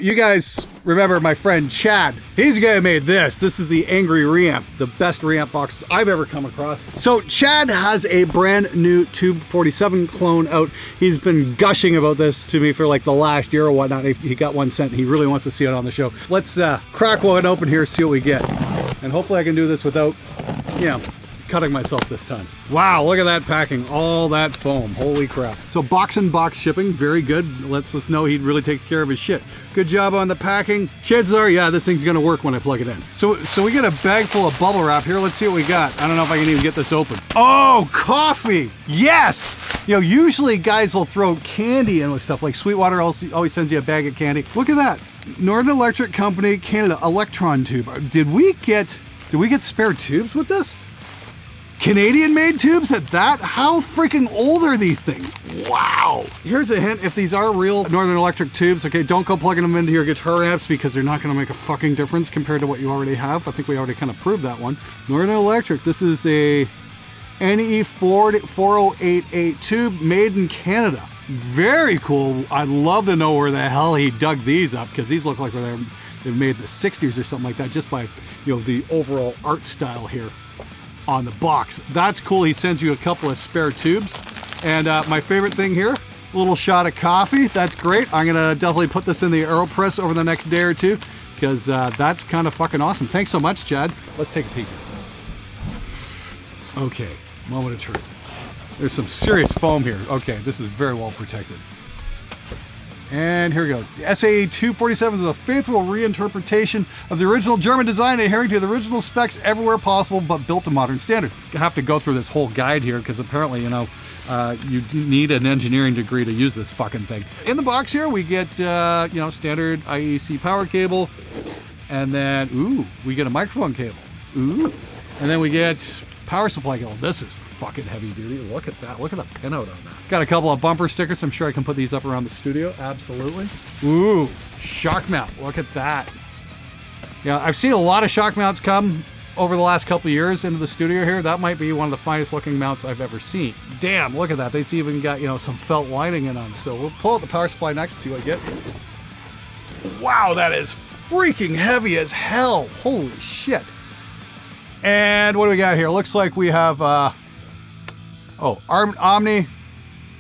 You guys remember my friend Chad. He's the guy who made this. This is the Angry Reamp, the best reamp box I've ever come across. So Chad has a brand new Tube 47 clone out. He's been gushing about this to me for like the last year or whatnot. He got one sent. He really wants to see it on the show. Let's crack one open here, see what we get. And hopefully I can do this without, cutting myself this time. Wow, look at that packing, all that foam, holy crap. So box and box shipping, very good. Lets us know he really takes care of his shit. Good job on the packing. Chances are, yeah, this thing's gonna work when I plug it in. So we get a bag full of bubble wrap here. Let's see what we got. I don't know if I can even get this open. Oh, coffee, yes! Usually guys will throw candy in with stuff, like Sweetwater always sends you a bag of candy. Look at that, Northern Electric Company, Canada, Electron tube. Did we get spare tubes with this? Canadian made tubes at that? How freaking old are these things? Wow. Here's a hint, if these are real Northern Electric tubes, okay, don't go plugging them into your guitar amps because they're not gonna make a fucking difference compared to what you already have. I think we already kind of proved that one. Northern Electric, this is a NE 40888 tube made in Canada. Very cool. I'd love to know where the hell he dug these up because these look like they're made in the 60s or something like that, just by the overall art style here on the box. That's cool. He sends you a couple of spare tubes. And my favorite thing here, a little shot of coffee. That's great. I'm gonna definitely put this in the AeroPress over the next day or two because that's kind of fucking awesome. Thanks so much, Chad. Let's take a peek. Okay, moment of truth. There's some serious foam here. Okay, this is very well protected. And here we go. The SAE 247 is a faithful reinterpretation of the original German design, adhering to the original specs everywhere possible, but built to modern standard. You have to go through this whole guide here because apparently, you need an engineering degree to use this fucking thing. In the box here, we get, standard IEC power cable, and then, ooh, we get a microphone cable. Ooh, and then we get power supply cable. This is fucking heavy duty. Look at that. Look at the pinout on that. Got a couple of bumper stickers. I'm sure I can put these up around the studio. Absolutely. Ooh, shock mount. Look at that. Yeah, I've seen a lot of shock mounts come over the last couple of years into the studio here. That might be one of the finest looking mounts I've ever seen. Damn, look at that. They've even got, some felt lining in them. So we'll pull out the power supply next to see what I get. Wow, that is freaking heavy as hell. Holy shit. And what do we got here? Looks like we have, Omni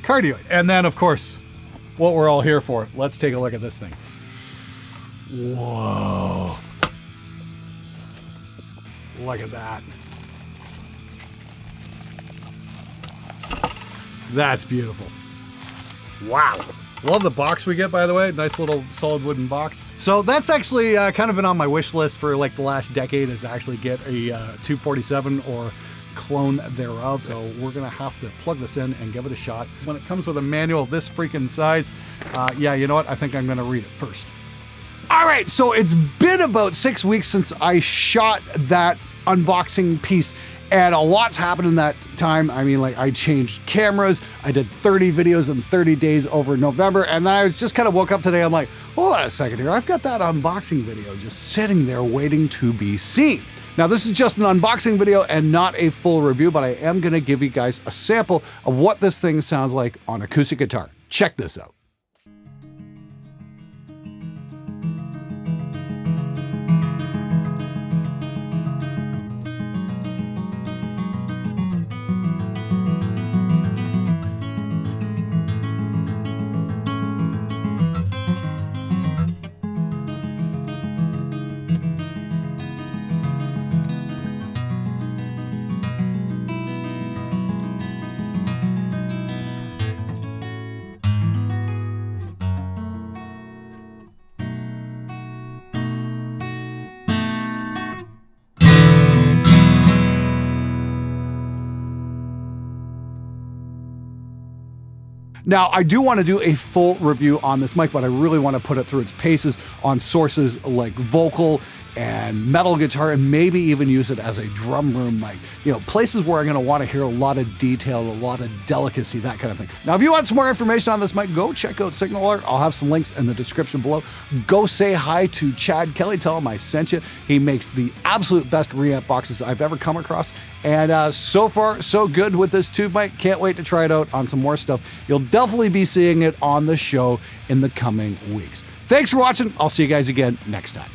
cardioid. And then, of course, what we're all here for. Let's take a look at this thing. Whoa. Look at that. That's beautiful. Wow. Love the box we get, by the way. Nice little solid wooden box. So that's actually kind of been on my wish list for like the last decade, is to actually get a 247 or clone thereof. So we're gonna have to plug this in and give it a shot. When it comes with a manual this freaking size, you know what? I think I'm gonna read it first. All right, so it's been about 6 weeks since I shot that unboxing piece, and a lot's happened in that time. I mean, like, I changed cameras. I did 30 videos in 30 days over November, and I was just kind of woke up today. I'm like, hold on a second here. I've got that unboxing video just sitting there waiting to be seen. Now, this is just an unboxing video and not a full review, but I am gonna give you guys a sample of what this thing sounds like on acoustic guitar. Check this out. Now, I do want to do a full review on this mic, but I really want to put it through its paces on sources like vocal and metal guitar, and maybe even use it as a drum room mic. Places where I'm going to want to hear a lot of detail, a lot of delicacy, that kind of thing. Now, if you want some more information on this mic, go check out Signal Alert. I'll have some links in the description below. Go say hi to Chad Kelly. Tell him I sent you. He makes the absolute best reamp boxes I've ever come across. And so far, so good with this tube mic. Can't wait to try it out on some more stuff. You'll definitely be seeing it on the show in the coming weeks. Thanks for watching. I'll see you guys again next time.